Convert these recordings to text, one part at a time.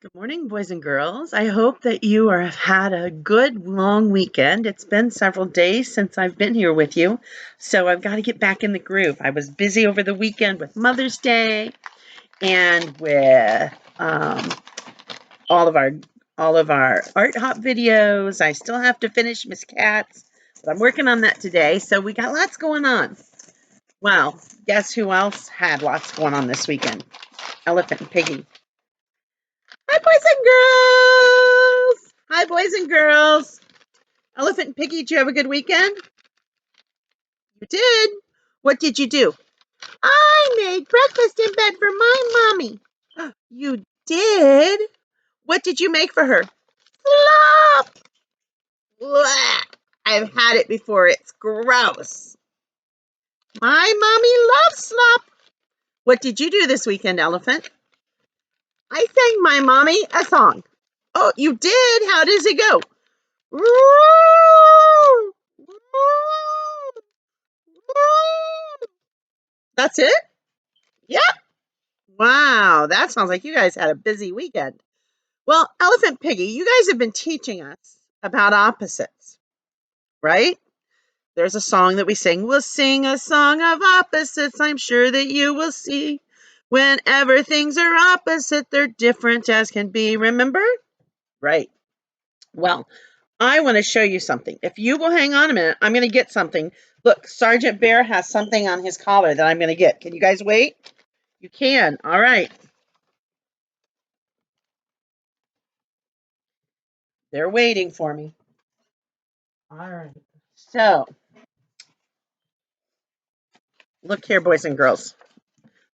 Good morning, boys and girls. I hope that you have had a good long weekend. It's been several days since I've been here with you, so I've got to get back in the groove. I was busy over the weekend with Mother's Day and with all of our art hop videos. I still have to finish Miss Katz, but I'm working on that today. So we got lots going on. Well, guess who else had lots going on this weekend? Elephant and Piggy. Hi, boys and girls. Hi, boys and girls. Elephant and Piggy, did you have a good weekend? You did. What did you do? I made breakfast in bed for my mommy. You did? What did you make for her? Slop. Blah. I've had it before. It's gross. My mommy loves slop. What did you do this weekend, Elephant? I sang my mommy a song. Oh, you did? How does it go? That's it? Yep. Wow, that sounds like you guys had a busy weekend. Well, Elephant Piggy, you guys have been teaching us about opposites, right? There's a song that we sing. We'll sing a song of opposites. I'm sure that you will see. Whenever things are opposite, they're different as can be. Remember? Right. Well, I want to show you something. If you will hang on a minute, I'm going to get something. Look, Sergeant Bear has something on his collar that I'm going to get. Can you guys wait? You can. All right. They're waiting for me. All right. So, look here, boys and girls.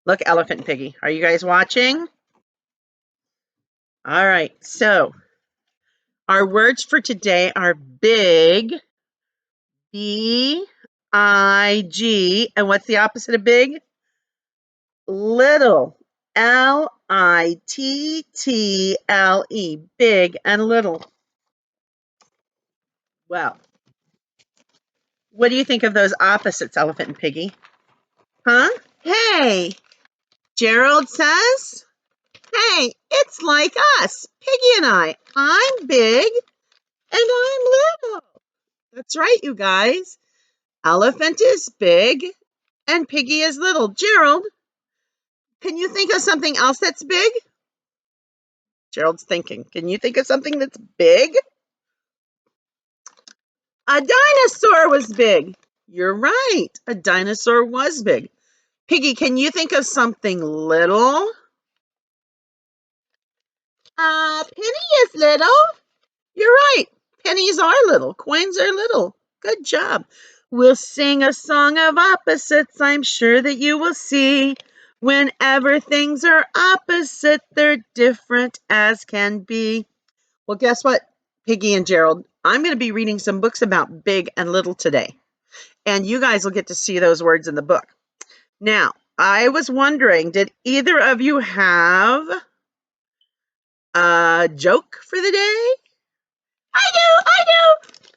Look, Elephant Piggy. Are you guys watching? All right. So, our words for today are big, B-I-G. And what's the opposite of big? Little, L-I-T-T-L-E. Big and little. Well, what do you think of those opposites, Elephant and Piggy? Huh? Hey, Gerald says, hey, it's like us, Piggy and I. I'm big and I'm little. That's right, you guys. Elephant is big and Piggy is little. Gerald, can you think of something else that's big? Gerald's thinking. Can you think of something that's big? A dinosaur was big. You're right. A dinosaur was big. Piggy, can you think of something little? Penny is little. You're right. Pennies are little. Coins are little. Good job. We'll sing a song of opposites. I'm sure that you will see. Whenever things are opposite, they're different as can be. Well, guess what, Piggy and Gerald? I'm going to be reading some books about big and little today. And you guys will get to see those words in the book. Now, I was wondering, did either of you have a joke for the day? I do.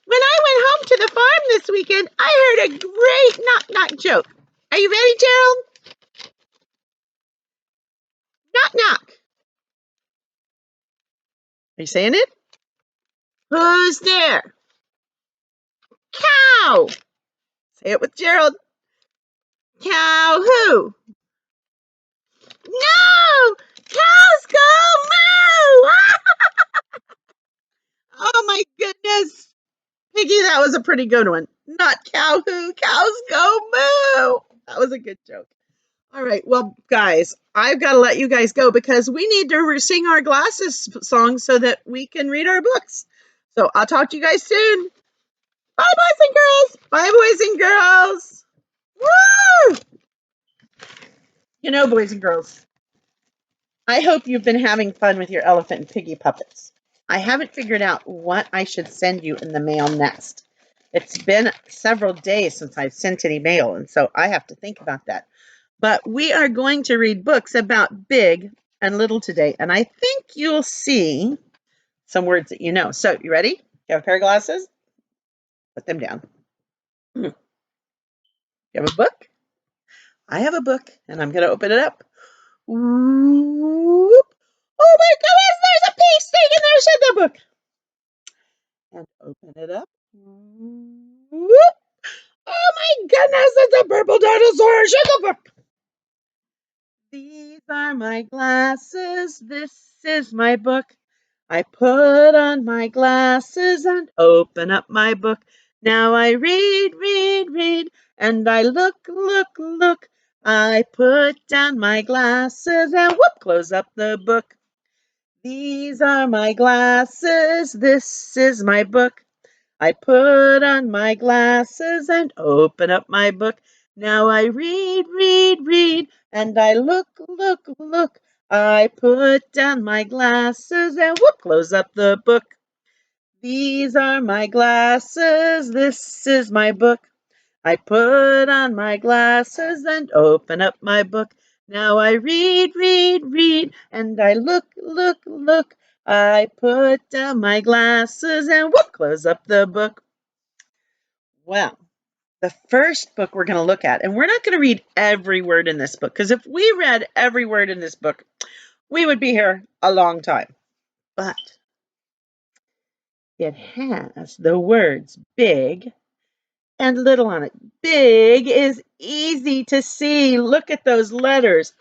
When I went home to the farm this weekend, I heard a great knock-knock joke. Are you ready, Gerald? Knock-knock. Are you saying it? Who's there? Cow. Say it with Gerald. Cow who? No! Cows go moo! Oh my goodness. Piggy, that was a pretty good one. Not cow who, cows go moo. That was a good joke. All right, well, guys, I've got to let you guys go because we need to sing our glasses song so that we can read our books. So I'll talk to you guys soon. Bye, boys and girls. Bye, boys and girls. Woo! You know, boys and girls, I hope you've been having fun with your Elephant and Piggy puppets. I haven't figured out what I should send you in the mail next. It's been several days since I've sent any mail, and so I have to think about that. But we are going to read books about big and little today, and I think you'll see some words that you know. So, you ready? You have a pair of glasses? Put them down. You have a book? I have a book, and I'm going to open it up. Whoop. Oh my goodness, dinosaurs in the book. These are my glasses. This is my book. I put on my glasses and open up my book. Now I read, read, read, and I look, look, look. I put down my glasses and whoop, close up the book. These are my glasses. This is my book. I put on my glasses and open up my book. Now I read, read, read, and I look, look, look. I put down my glasses and whoop, close up the book. These are my glasses. This is my book. I put on my glasses and open up my book. Now I read, read, read, and I look, look, look. I put down my glasses and whoop, close up the book. Well, the first book we're going to look at, and we're not going to read every word in this book, because if we read every word in this book, we would be here a long time. But it has the words big and little on it. Big is easy to see. Look at those letters.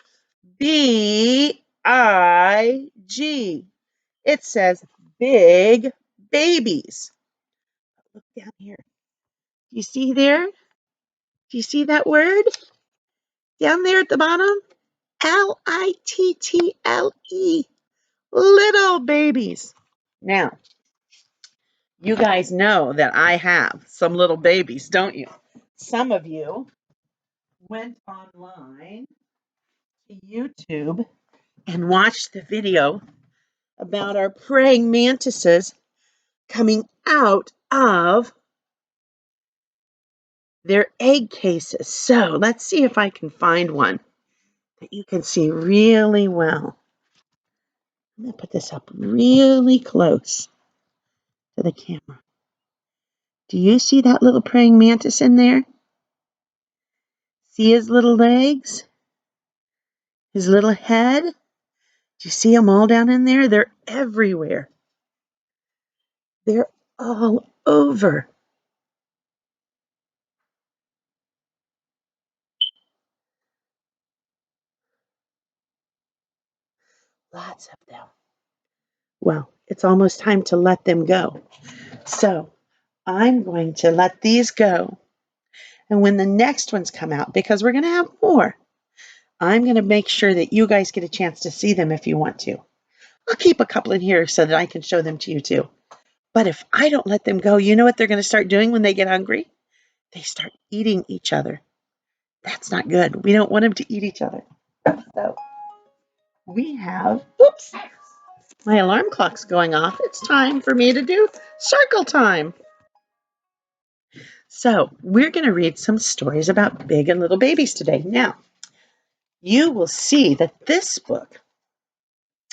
B-I-G. It says big babies. Look down here. Do you see there? Do you see that word? Down there at the bottom? Little. Little babies. Now, you guys know that I have some little babies, don't you? Some of you went online to YouTube and watched the video about our praying mantises coming out of their egg cases. So let's see if I can find one that you can see really well. I'm going to put this up really close to the camera. Do you see that little praying mantis in there? See his little legs? His little head? Do you see them all down in there? They're everywhere. They're all over. Lots of them. Well, it's almost time to let them go. So I'm going to let these go. And when the next ones come out, because we're going to have more, I'm going to make sure that you guys get a chance to see them if you want to. I'll keep a couple in here so that I can show them to you too. But if I don't let them go, you know what they're going to start doing when they get hungry? They start eating each other. That's not good. We don't want them to eat each other. So we have, oops, my alarm clock's going off. It's time for me to do circle time. So we're going to read some stories about big and little babies today. Now, you will see that this book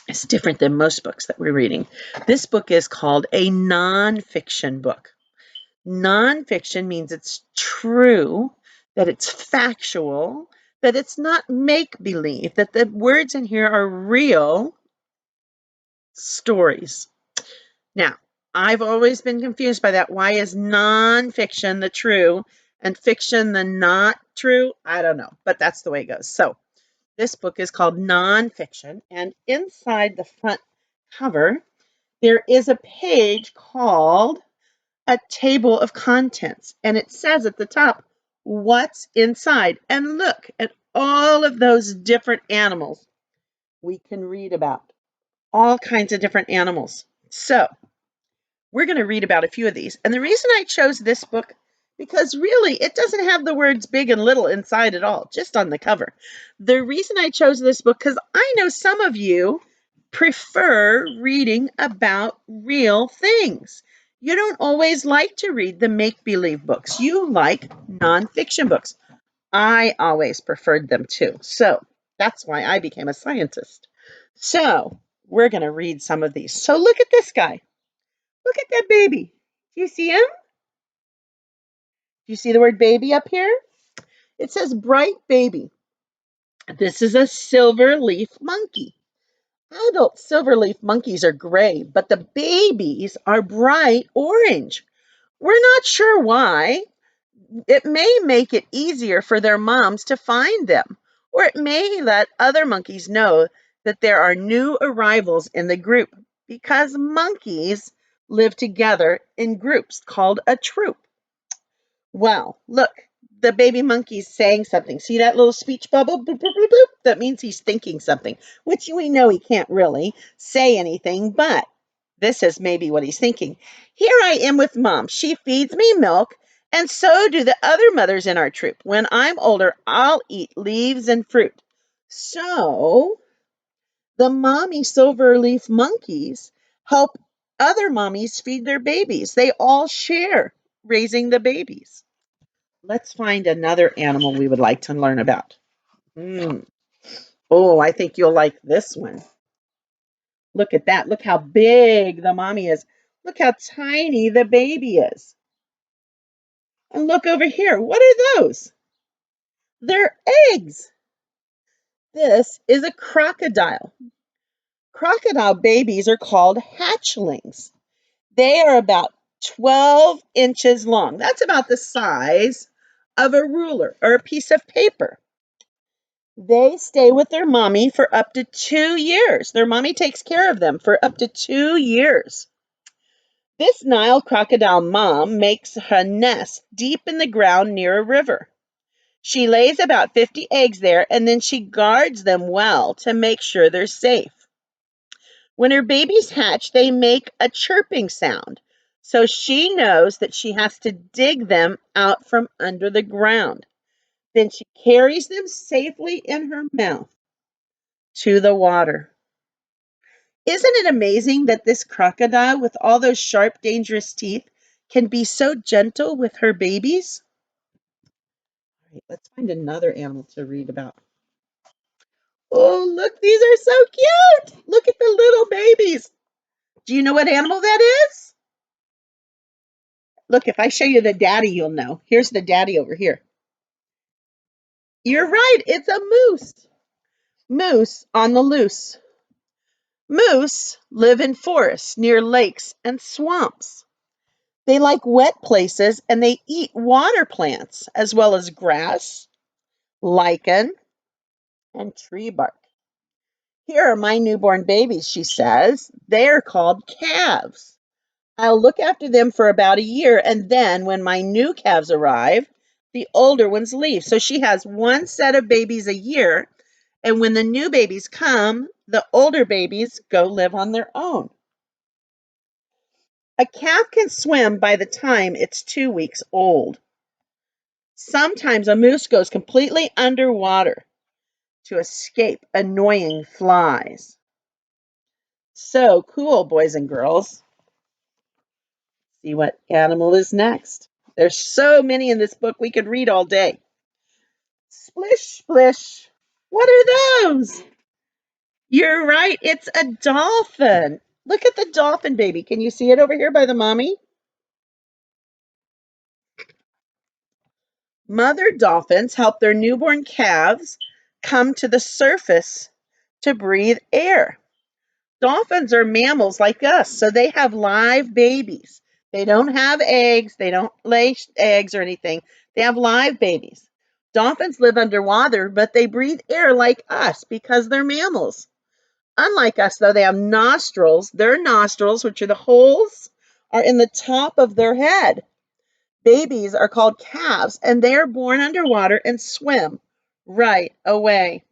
is different than most books that we're reading. This book is called a nonfiction book. Nonfiction means it's true, that it's factual, that it's not make-believe, that the words in here are real stories. Now, I've always been confused by that. Why is nonfiction the true and fiction the not true? I don't know, but that's the way it goes. So this book is called Nonfiction, and inside the front cover, there is a page called a table of contents, and it says at the top, what's inside? And look at all of those different animals we can read about. All kinds of different animals. So we're going to read about a few of these. And the reason I chose this book, because really it doesn't have the words big and little inside at all, just on the cover. The reason I chose this book, because I know some of you prefer reading about real things. You don't always like to read the make-believe books. You like nonfiction books. I always preferred them too. So that's why I became a scientist. So we're going to read some of these. So look at this guy. Look at that baby. Do you see him? Do you see the word baby up here? It says bright baby. This is a silver leaf monkey. Adult silver leaf monkeys are gray, but the babies are bright orange. We're not sure why. It may make it easier for their moms to find them, or it may let other monkeys know that there are new arrivals in the group because monkeys live together in groups called a troop. Wow, look, the baby monkey's saying something. See that little speech bubble? Boop, boop, boop, boop? That means he's thinking something, which we know he can't really say anything, but this is maybe what he's thinking. Here I am with mom. She feeds me milk, and so do the other mothers in our troop. When I'm older, I'll eat leaves and fruit. So the mommy silverleaf monkeys help other mommies feed their babies. They all share raising the babies. Let's find another animal we would like to learn about. Mm. Oh, I think you'll like this one. Look at that. Look how big the mommy is. Look how tiny the baby is. And look over here. What are those? They're eggs. This is a crocodile. Crocodile babies are called hatchlings. They are about 12 inches long. That's about the size of a ruler or a piece of paper. They stay with their mommy for up to 2 years. Their mommy takes care of them for up to 2 years. This Nile crocodile mom makes her nest deep in the ground near a river. She lays about 50 eggs there and then she guards them well to make sure they're safe. When her babies hatch, they make a chirping sound. So she knows that she has to dig them out from under the ground. Then she carries them safely in her mouth to the water. Isn't it amazing that this crocodile, with all those sharp, dangerous teeth, can be so gentle with her babies? All right, let's find another animal to read about. Oh, look, these are so cute. Look at the little babies. Do you know what animal that is? Look, if I show you the daddy, you'll know. Here's the daddy over here. You're right, it's a moose. Moose on the loose. Moose live in forests near lakes and swamps. They like wet places and they eat water plants as well as grass, lichen, and tree bark. Here are my newborn babies, she says. They are called calves. I'll look after them for about a year, and then when my new calves arrive, the older ones leave. So she has one set of babies a year, and when the new babies come, the older babies go live on their own. A calf can swim by the time it's 2 weeks old. Sometimes a moose goes completely underwater to escape annoying flies. So cool, boys and girls. See what animal is next. There's so many in this book we could read all day. Splish, splish. What are those? You're right, it's a dolphin. Look at the dolphin baby. Can you see it over here by the mommy? Mother dolphins help their newborn calves come to the surface to breathe air. Dolphins are mammals like us, so they have live babies. They don't have eggs, they don't lay eggs or anything. They have live babies. Dolphins live underwater, but they breathe air like us because they're mammals. Unlike us, though, they have nostrils. Their nostrils, which are the holes, are in the top of their head. Babies are called calves, and they are born underwater and swim right away.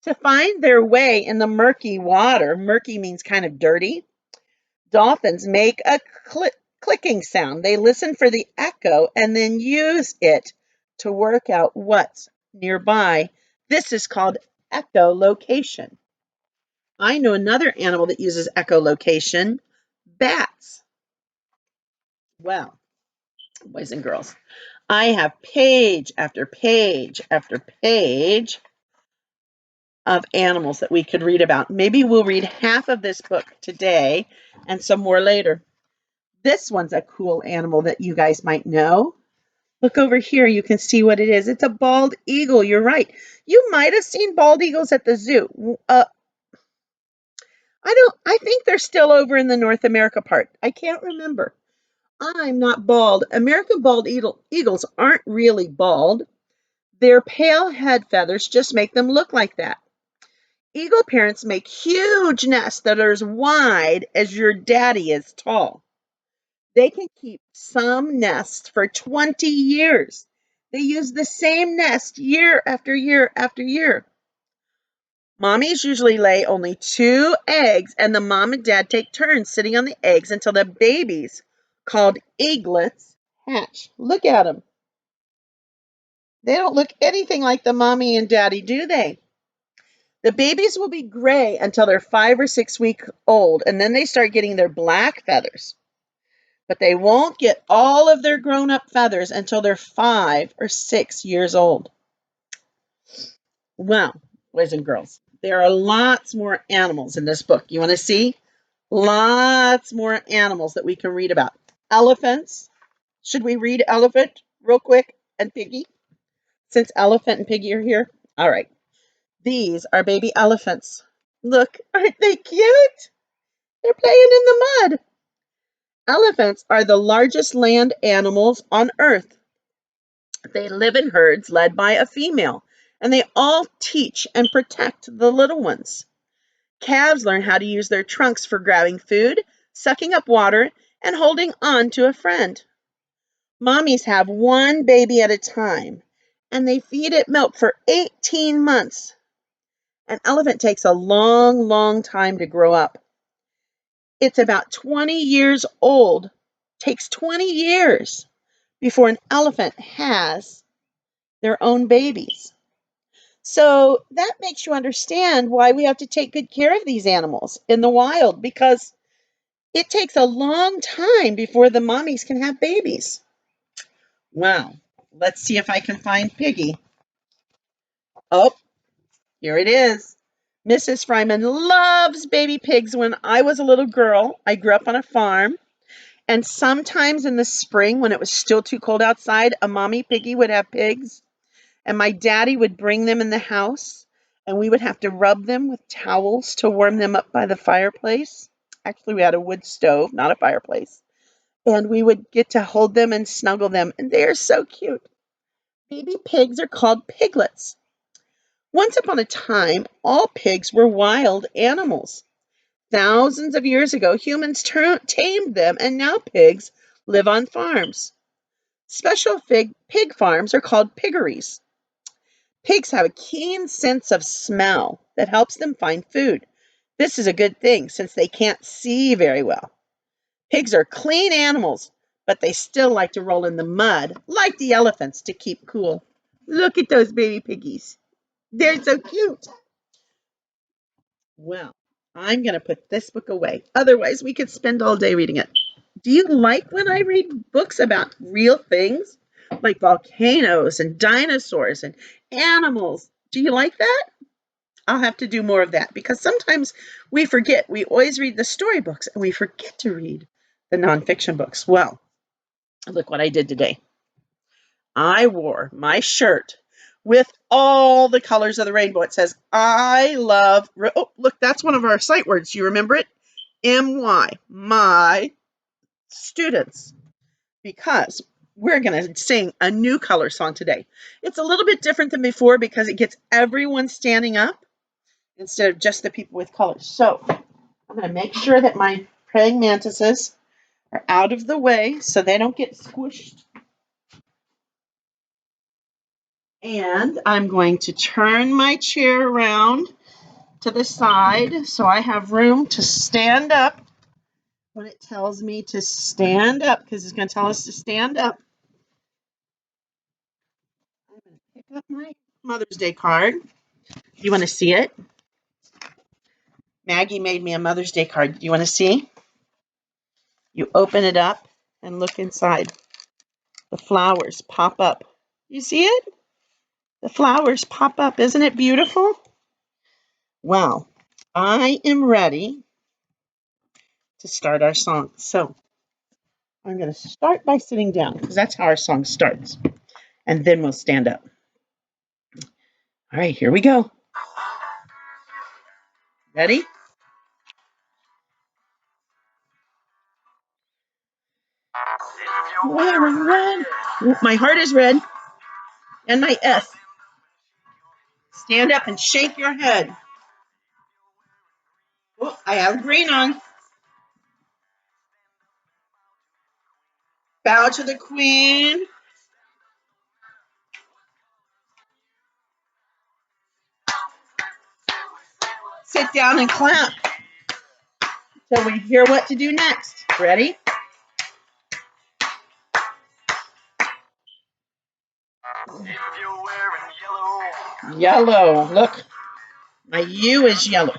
To find their way in the murky water, murky means kind of dirty, dolphins make a clicking sound. They listen for the echo and then use it to work out what's nearby. This is called echolocation. I know another animal that uses echolocation, bats. Well, boys and girls, I have page after page after page of animals that we could read about. Maybe we'll read half of this book today and some more later. This one's a cool animal that you guys might know. Look over here, you can see what it is. It's a bald eagle. You're right. You might have seen bald eagles at the zoo. I think they're still over in the North America part. I can't remember. I'm not bald. American bald eagles aren't really bald. Their pale head feathers just make them look like that. Eagle parents make huge nests that are as wide as your daddy is tall. They can keep some nests for 20 years. They use the same nest year after year after year. Mommies usually lay only 2 eggs, and the mom and dad take turns sitting on the eggs until the babies, called eaglets, hatch. Look at them. They don't look anything like the mommy and daddy, do they? The babies will be gray until they're 5 or 6 weeks old, and then they start getting their black feathers. But they won't get all of their grown-up feathers until they're 5 or 6 years old. Well, boys and girls, there are lots more animals in this book. You want to see? Lots more animals that we can read about. Elephants. Should we read Elephant real quick and Piggie? Since Elephant and Piggie are here? All right. These are baby elephants. Look, aren't they cute? They're playing in the mud. Elephants are the largest land animals on Earth. They live in herds led by a female, and they all teach and protect the little ones. Calves learn how to use their trunks for grabbing food, sucking up water, and holding on to a friend. Mommies have one baby at a time, and they feed it milk for 18 months. An elephant takes a long, long time to grow up. It's about 20 years old. Takes 20 years before an elephant has their own babies. So that makes you understand why we have to take good care of these animals in the wild, because it takes a long time before the mommies can have babies. Wow. Let's see if I can find Piggie. Oh, here it is. Mrs. Fryman loves baby pigs. When I was a little girl, I grew up on a farm, and sometimes in the spring when it was still too cold outside, a mommy piggy would have pigs, and my daddy would bring them in the house, and we would have to rub them with towels to warm them up by the fireplace. Actually, we had a wood stove, not a fireplace. And we would get to hold them and snuggle them, and they are so cute. Baby pigs are called piglets. Once upon a time, all pigs were wild animals. Thousands of years ago, humans tamed them, and now pigs live on farms. Special pig farms are called piggeries. Pigs have a keen sense of smell that helps them find food. This is a good thing since they can't see very well. Pigs are clean animals, but they still like to roll in the mud, like the elephants, to keep cool. Look at those baby piggies. They're so cute. Well, I'm going to put this book away. Otherwise, we could spend all day reading it. Do you like when I read books about real things, like volcanoes and dinosaurs and animals? Do you like that? I'll have to do more of that, because sometimes we forget. We always read the storybooks and we forget to read the nonfiction books. Well, look what I did today. I wore my shirt with all the colors of the rainbow. It says, I love, oh, look, that's one of our sight words. You remember it? MY, my students, because we're going to sing a new color song today. It's a little bit different than before because it gets everyone standing up instead of just the people with colors. So I'm going to make sure that my praying mantises are out of the way so they don't get squished. And I'm going to turn my chair around to the side so I have room to stand up when it tells me to stand up, because it's going to tell us to stand up. I'm going to pick up my Mother's Day card. You want to see it? Maggie made me a Mother's Day card. Do you want to see? You open it up and look inside. The flowers pop up. You see it? The flowers pop up. Isn't it beautiful? Well, I am ready to start our song. So I'm going to start by sitting down, because that's how our song starts. And then we'll stand up. All right, here we go. Ready? Wearing red. Ooh, my heart is red. And my S. Stand up and shake your head. Oh, I have green on. Bow to the queen. Sit down and clap till we hear what to do next. Ready? Yellow. Look, my U is yellow.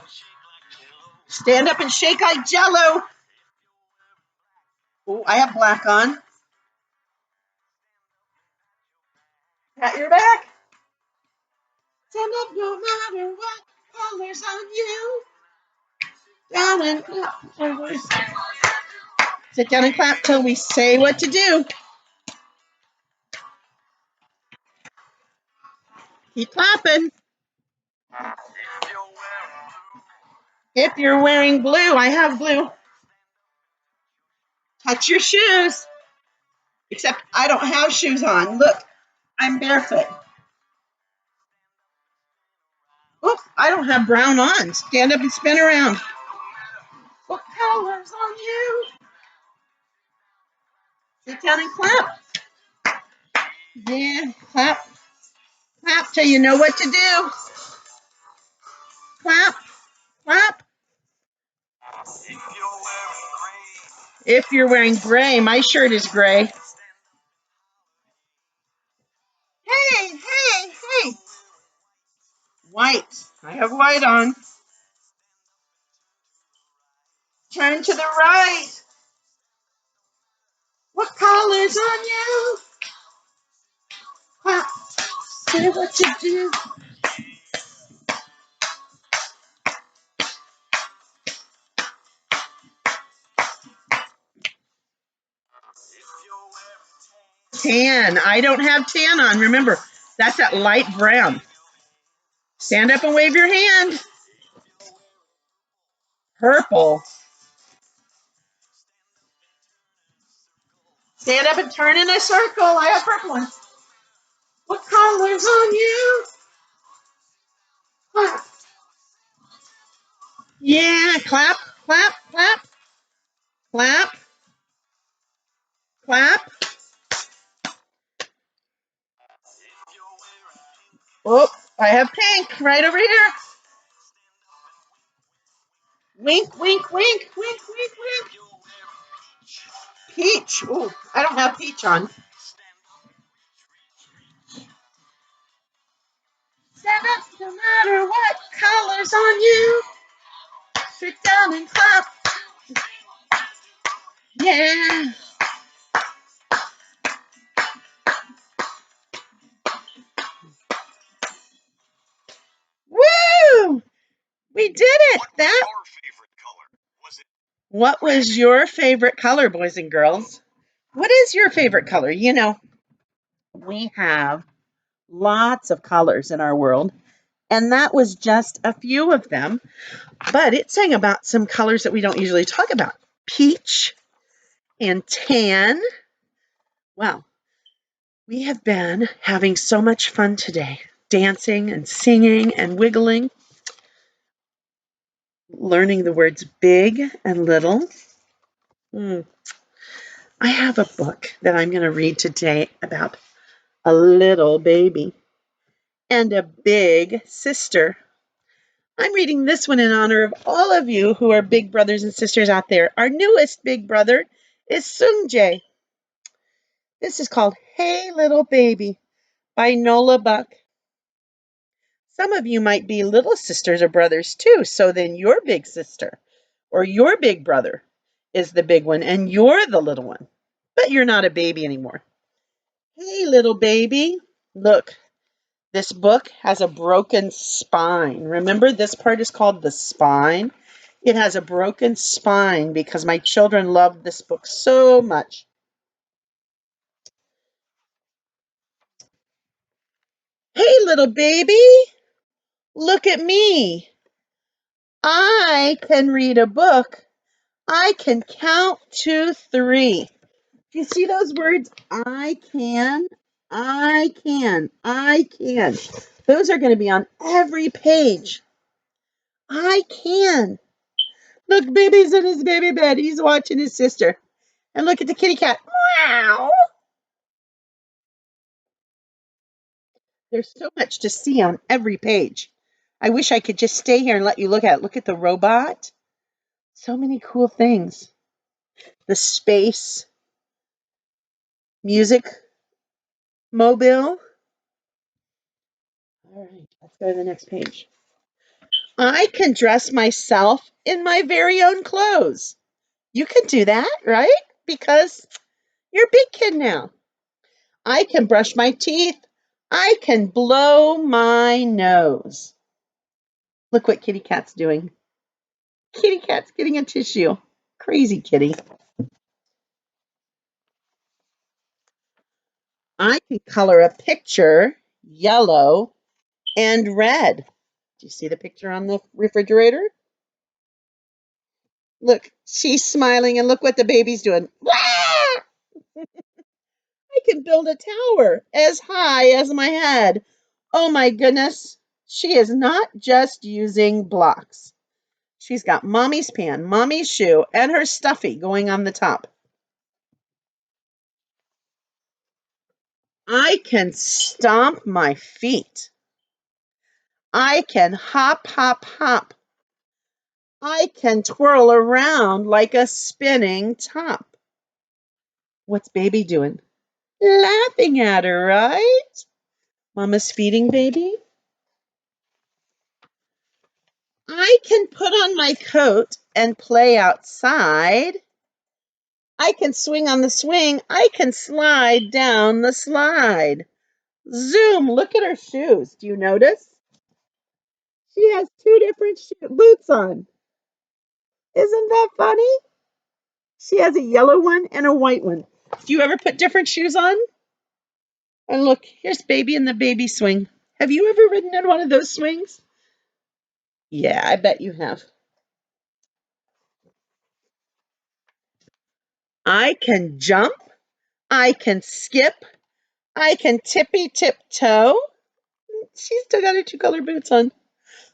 Stand up and shake like jello. Oh, I have black on. Pat your back. Stand up no matter what color's on you. Down and clap. Sit down and clap till we say what to do. Keep clapping. If you're wearing blue, I have blue. Touch your shoes. Except I don't have shoes on. Look, I'm barefoot. Oops, I don't have brown on. Stand up and spin around. What color's on you? Sit down and clap. Yeah, clap. Clap till you know what to do. Clap, clap. If you're wearing gray, my shirt is gray. Hey, hey, hey. White. I have white on. Turn to the right. What color's on you? Clap. Say what you do. Tan. I don't have tan on. Remember, that's that light brown. Stand up and wave your hand. Purple. Stand up and turn in a circle. I have purple one. What color's on you? Clap. Yeah, clap, clap, clap, clap, clap. Oh, I have pink right over here. Wink, wink, wink, wink, wink, wink. Peach. Ooh, I don't have peach on. Stand up no matter what color's on you. Sit down and clap. Yeah. Woo! We did it. What was your favorite color, boys and girls? What is your favorite color? You know, we have lots of colors in our world, and that was just a few of them. But it sang about some colors that we don't usually talk about. Peach and tan. Well, we have been having so much fun today, dancing and singing and wiggling, learning the words big and little. I have a book that I'm going to read today about a little baby and a big sister. I'm reading this one in honor of all of you who are big brothers and sisters out there. Our newest big brother is Sunjay. This is called Hey Little Baby by Nola Buck. Some of you might be little sisters or brothers too, so then your big sister or your big brother is the big one and you're the little one, but you're not a baby anymore. Hey little baby, look, this book has a broken spine. Remember, this part is called the spine. It has a broken spine because my children loved this book so much. Hey little baby, look at me. I can read a book. I can count to 3. Do you see those words? I can, I can. Those are going to be on every page. I can. Look, baby's in his baby bed. He's watching his sister. And look at the kitty cat. Meow. There's so much to see on every page. I wish I could just stay here and let you look at it. Look at the robot. So many cool things. The space, music, mobile. All right, let's go to the next page. I can dress myself in my very own clothes. You can do that, right? Because you're a big kid now. I can brush my teeth. I can blow my nose. Look what Kitty Cat's doing. Kitty Cat's getting a tissue. Crazy kitty. I can color a picture yellow and red. Do you see the picture on the refrigerator? Look, she's smiling, and look what the baby's doing. I can build a tower as high as my head. Oh my goodness. She is not just using blocks. She's got mommy's pan, mommy's shoe, and her stuffy going on the top. I can stomp my feet. I can hop, hop, hop. I can twirl around like a spinning top. What's baby doing? Laughing at her, right? Mama's feeding baby. I can put on my coat and play outside. I can swing on the swing. I can slide down the slide. Zoom, look at her shoes. Do you notice? She has two different boots on. Isn't that funny? She has a yellow one and a white one. Do you ever put different shoes on? And look, here's baby in the baby swing. Have you ever ridden in one of those swings? Yeah, I bet you have. I can jump. I can skip. I can tippy tiptoe. She's still got her two-color boots on.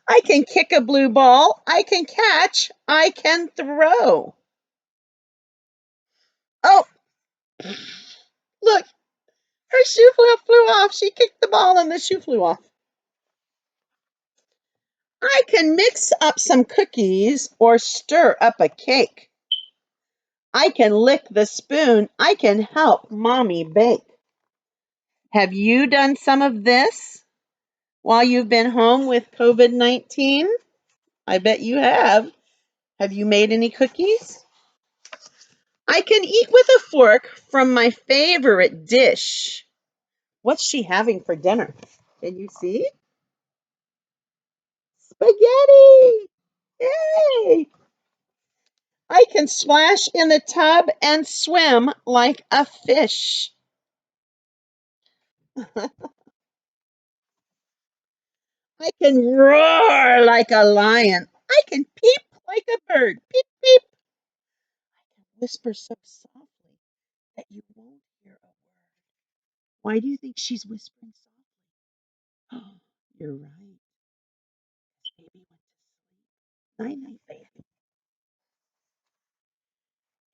I can kick a blue ball. I can catch. I can throw. Oh, look, her shoe flew off. She kicked the ball and the shoe flew off. I can mix up some cookies or stir up a cake. I can lick the spoon. I can help mommy bake. Have you done some of this while you've been home with COVID-19? I bet you have. Have you made any cookies? I can eat with a fork from my favorite dish. What's she having for dinner? Can you see? Spaghetti! Yay! I can splash in the tub and swim like a fish. I can roar like a lion. I can peep like a bird. Peep, peep. Whisper so softly that you won't hear a word. Why do you think she's whispering softly? Oh, you're right. Baby went to sleep. Night night, baby.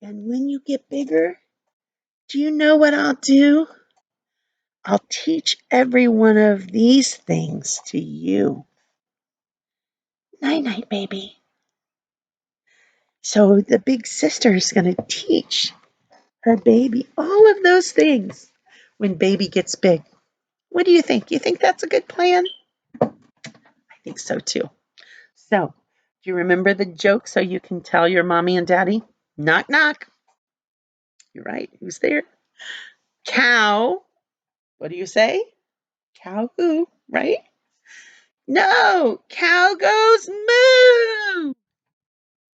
And when you get bigger, do you know what I'll do? I'll teach every one of these things to you. Night night, baby. So the big sister is going to teach her baby all of those things when baby gets big. What do you think? You think that's a good plan? I think so too. So, do you remember the joke so you can tell your mommy and daddy? Knock, knock. You're right. Who's there? Cow. What do you say? Cow who? Right? No. Cow goes moo.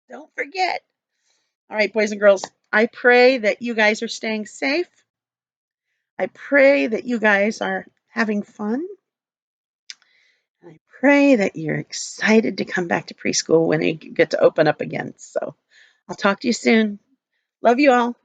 Don't forget. All right, boys and girls. I pray that you guys are staying safe. I pray that you guys are having fun. I pray that you're excited to come back to preschool when they get to open up again. So I'll talk to you soon. Love you all.